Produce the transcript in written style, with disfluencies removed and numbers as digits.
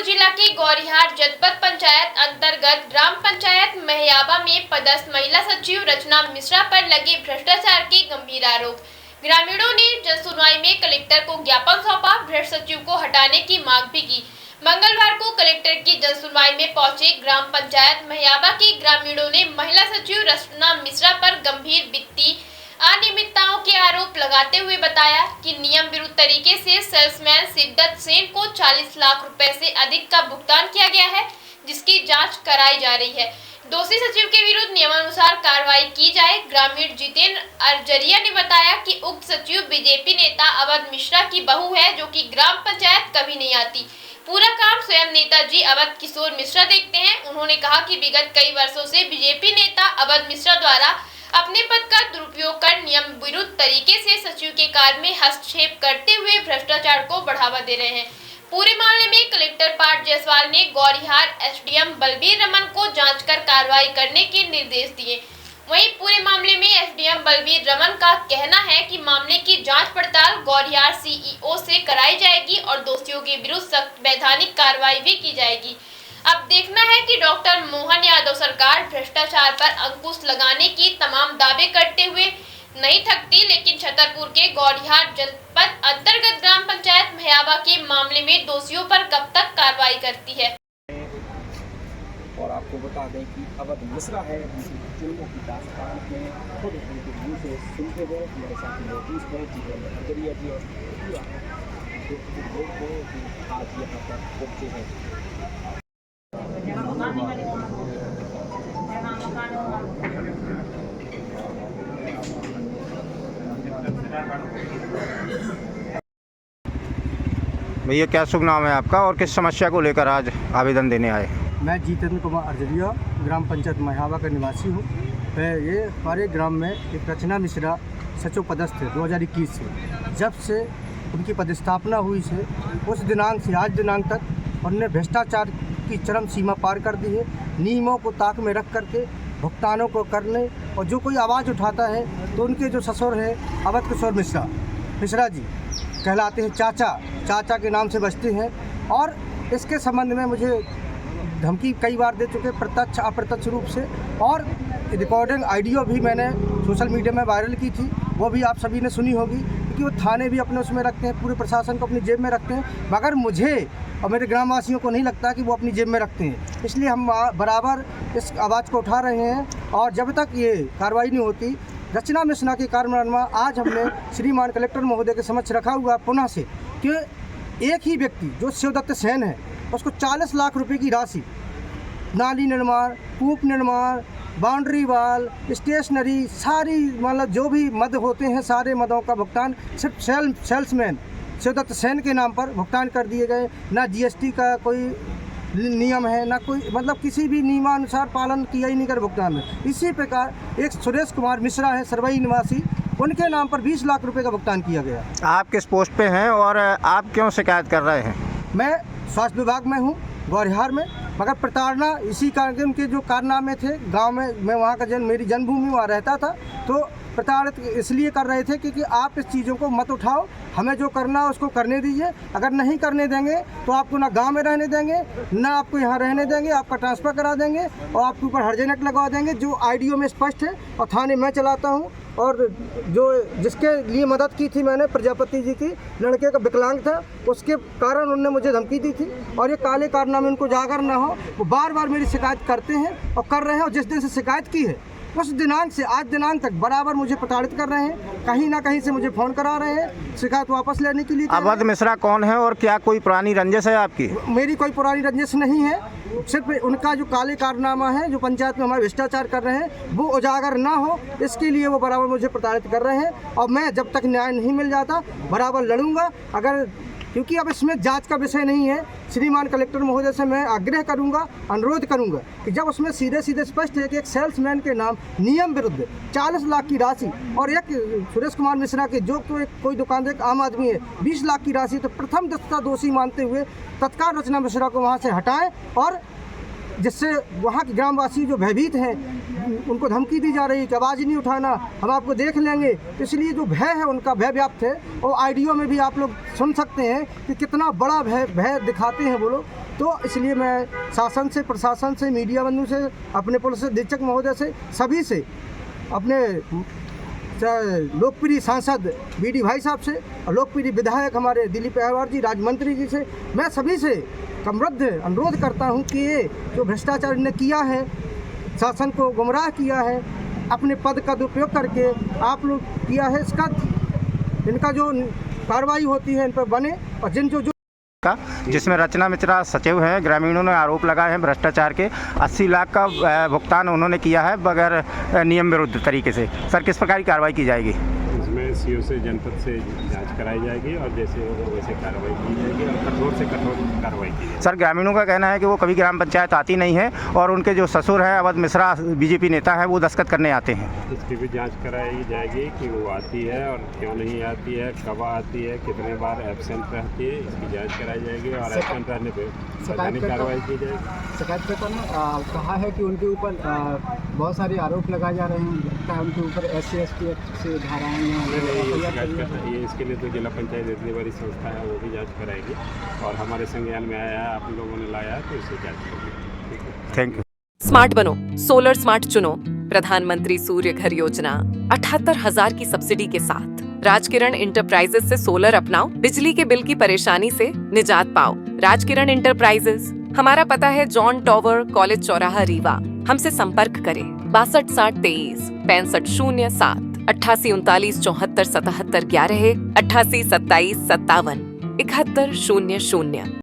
जिला के गौरिहार जनपद पंचायत अंतर्गत ग्राम पंचायत महयाबा में पदस्थ महिला सचिव रचना मिश्रा पर लगे भ्रष्टाचार के गंभीर आरोप। ग्रामीणों ने जनसुनवाई में कलेक्टर को ज्ञापन सौंपा, भ्रष्ट सचिव को हटाने की मांग भी की। मंगलवार को कलेक्टर की जनसुनवाई में पहुंचे ग्राम पंचायत महयाबा के ग्रामीणों ने महिला सचिव रचना मिश्रा पर गंभीर वित्तीय अनियमितताओं के आरोप लगाते हुए बताया कि नियम विरुद्ध तरीके से सेल्समैन शिवदत्त सेन को 40 लाख रुपए से अधिक का भुगतान किया गया है, जिसकी जांच कराई जा रही है। दोषी सचिव के विरुद्ध नियमानुसार कार्रवाई की जाए। ग्रामीण जितेंद्र अरजरिया ने बताया कि उक्त सचिव बीजेपी नेता अवध मिश्रा की बहू है, जो कि ग्राम पंचायत कभी नहीं आती। पूरा काम स्वयं नेताजी अवध किशोर मिश्रा देखते हैं। उन्होंने कहा कि विगत कई वर्षों से बीजेपी नेता अवध मिश्रा द्वारा अपने पद का दुरुपयोग कर नियम विरुद्ध तरीके से सचिव के कार्य में हस्तक्षेप करते हुए भ्रष्टाचार को बढ़ावा दे रहे हैं। पूरे मामले में कलेक्टर पार्थ जायसवाल ने गौरिहार एसडीएम बलबीर रमन को जांच कर कार्रवाई करने के निर्देश दिए। वहीं पूरे मामले में एसडीएम बलबीर रमन का कहना है कि मामले की जांच पड़ताल गौरिहार सीईओ से कराई जाएगी और दोषियों के विरुद्ध सख्त वैधानिक कार्रवाई भी की जाएगी। अब देखना है कि डॉक्टर मोहन यादव सरकार भ्रष्टाचार पर अंकुश लगाने की तमाम दावे करते हुए नहीं थकती, लेकिन छतरपुर के गौरिहार जनपद अंतर्गत ग्राम पंचायत महयाबा के मामले में दोषियों पर कब तक कार्रवाई करती है। और आपको बता दें कि अवध मिश्रा है, फिल्मों की दास्तान में खुद उनके मुँह से सुनते हुए हमारे साथ मौजूद है जीवन अरजरिया जी और पूरा लोग को आज यहाँ पर पहुँचे हैं। भैया क्या शुभ नाम है आपका और किस समस्या को लेकर आज आवेदन देने आए? मैं जितेंद्र कुमार अरजरिया ग्राम पंचायत महयाबा का निवासी हूँ। ये हमारे ग्राम में एक रचना मिश्रा सचिव पदस्थ थे 2021 से। जब से उनकी पदस्थापना हुई से उस दिनांक से आज दिनांक तक उन्होंने भ्रष्टाचार की चरम सीमा पार कर दी है। नियमों को ताक में रख करके भुगतानों को करने और जो कोई आवाज़ उठाता है तो उनके जो ससुर है अवध किशोर मिश्रा जी कहलाते हैं, चाचा के नाम से बचते हैं। और इसके संबंध में मुझे धमकी कई बार दे चुके, प्रत्यक्ष अप्रत्यक्ष रूप से। और रिकॉर्डिंग ऑडियो भी मैंने सोशल मीडिया में वायरल की थी, वो भी आप सभी ने सुनी होगी, क्योंकि वो थाने भी अपने उसमें रखते हैं, पूरे प्रशासन को अपनी जेब में रखते हैं, मगर मुझे और मेरे ग्रामवासियों को नहीं लगता कि वो अपनी जेब में रखते हैं। इसलिए हम बराबर इस आवाज़ को उठा रहे हैं और जब तक ये कार्रवाई नहीं होती, रचना मिश्रा के कार्यान्वयन आज हमने श्रीमान कलेक्टर महोदय के समक्ष रखा हुआ पुनः से कि एक ही व्यक्ति जो शिवदत्त सेन है उसको 40 लाख रुपए की राशि नाली निर्माण, कूप निर्माण, बाउंड्री वाल, स्टेशनरी, सारी मतलब जो भी मद होते हैं सारे मदों का भुगतान सिर्फ सेल्समैन शिवदत्त सेन के नाम पर भुगतान कर दिए गए। ना जीएसटी का कोई नियम है, ना कोई मतलब किसी भी नियमानुसार पालन किया ही नहीं कर भुगतान में। इसी प्रकार एक सुरेश कुमार मिश्रा है सरवई निवासी, उनके नाम पर 20 लाख रुपए का भुगतान किया गया। आप किस पोस्ट पे हैं और आप क्यों शिकायत कर रहे हैं? मैं स्वास्थ्य विभाग में हूँ गौरिहार में, मगर प्रताड़ना इसी कारण उनके जो कारनामे थे गांव में, मैं वहाँ का मेरी जन्मभूमि वहाँ रहता था, तो प्रताड़ित इसलिए कर रहे थे क्योंकि आप इस चीज़ों को मत उठाओ, हमें जो करना है उसको करने दीजिए। अगर नहीं करने देंगे तो आपको ना गांव में रहने देंगे, ना आपको यहाँ रहने देंगे, आपका ट्रांसफ़र करा देंगे और आपके ऊपर हर्जाना लगवा देंगे, जो ऑडियो में स्पष्ट है। और थाने मैं चलाता हूँ और जो जिसके लिए मदद की थी मैंने, प्रजापति जी की लड़के का विकलांग था, उसके कारण उन्होंने मुझे धमकी दी थी। और ये काले कारनामे उनको जागर ना हो, वो बार बार मेरी शिकायत करते हैं और कर रहे हैं। और जिस दिन से शिकायत की है उस दिनांक से आज दिनांक तक बराबर मुझे प्रताड़ित कर रहे हैं, कहीं ना कहीं से मुझे फ़ोन करा रहे हैं शिकायत वापस लेने के लिए। अवध मिश्रा कौन है और क्या कोई पुरानी रंजिश है आपकी? मेरी कोई पुरानी रंजिश नहीं है, सिर्फ उनका जो काले कारनामा है, जो पंचायत में हमारे भ्रष्टाचार कर रहे हैं, वो उजागर ना हो इसके लिए वो बराबर मुझे प्रताड़ित कर रहे हैं। और मैं जब तक न्याय नहीं मिल जाता बराबर लड़ूंगा। अगर क्योंकि अब इसमें जांच का विषय नहीं है, श्रीमान कलेक्टर महोदय से मैं आग्रह करूंगा, अनुरोध करूंगा कि जब उसमें सीधे स्पष्ट है कि एक सेल्समैन के नाम नियम विरुद्ध 40 लाख की राशि और एक सुरेश कुमार मिश्रा के जो कोई दुकानदार एक आम आदमी है 20 लाख की राशि, तो प्रथम दस्ता दोषी मानते हुए तत्काल रचना मिश्रा को वहाँ से हटाएं और जिससे वहाँ के ग्रामवासी जो भयभीत हैं उनको धमकी दी जा रही है कि आवाज़ नहीं उठाना, हम आपको देख लेंगे। इसलिए जो भय है उनका भय व्याप्त है और ऑडियो में भी आप लोग सुन सकते हैं कि कितना बड़ा भय दिखाते हैं वो लोग। तो इसलिए मैं शासन से, प्रशासन से, मीडिया बंधु से, अपने पुलिस अधीक्षक महोदय से, सभी से, अपने लोकप्रिय सांसद बीडी भाई साहब से और लोकप्रिय विधायक हमारे दिलीप अहरवार जी, राज्य मंत्री जी से, मैं सभी से कमरद्ध अनुरोध करता हूं कि ये जो भ्रष्टाचार ने किया है, शासन को गुमराह किया है, अपने पद का दुरुपयोग करके आप लोग किया है, इसका इनका जो कार्रवाई होती है इन पर बने और जिन जो का जिसमें रचना मिश्रा सचिव हैं। ग्रामीणों ने आरोप लगाए हैं भ्रष्टाचार के। 80 लाख का भुगतान उन्होंने किया है बगैर नियम विरुद्ध तरीके से। सर, किस प्रकार की कार्रवाई की जाएगी? इसमें सीओ से, जनपद से जांच कराई जाएगी और जैसे होगा वैसे कार्रवाई की जाएगी और कठोर से कठोर कार्रवाई की जाएगी। सर, ग्रामीणों का कहना है कि वो कभी ग्राम पंचायत आती नहीं है और उनके जो ससुर हैं अवध मिश्रा बीजेपी नेता हैं, वो दस्तखत करने आते हैं। इसकी भी जांच कराई जाएगी कि वो आती है और क्यों नहीं आती है, कब आती है, कितने बार एब्सेंट रहती है, इसकी जांच कराई जाएगी और एब्सेंट रहने पर वैधानिक कार्रवाई की जाएगी। शिकायतकर्ता ने कहा है कि उनके ऊपर बहुत सारे आरोप लगाए जा रहे हैं, लगता है उनके ऊपर SC ST से धाराएं ये इसके लिए तो जिला पंचायत इतनी बड़ी संस्था है, वो भी जांच कराएगी और हमारे संज्ञान में आया है, आप लोगों ने लाया है तो इससे जांच होगी। Thank you. स्मार्ट बनो, सोलर स्मार्ट चुनो। प्रधानमंत्री सूर्य घर योजना 78,000 की सब्सिडी के साथ राजकिरण इंटरप्राइजेस से सोलर अपनाओ, बिजली के बिल की परेशानी से निजात पाओ। राजकिरण इंटरप्राइजेस, हमारा पता है जॉन टॉवर, कॉलेज चौराहा, रीवा। हमसे संपर्क करें 62 60 23 65 07 88 39 74 77 11 88 27 57 71 00।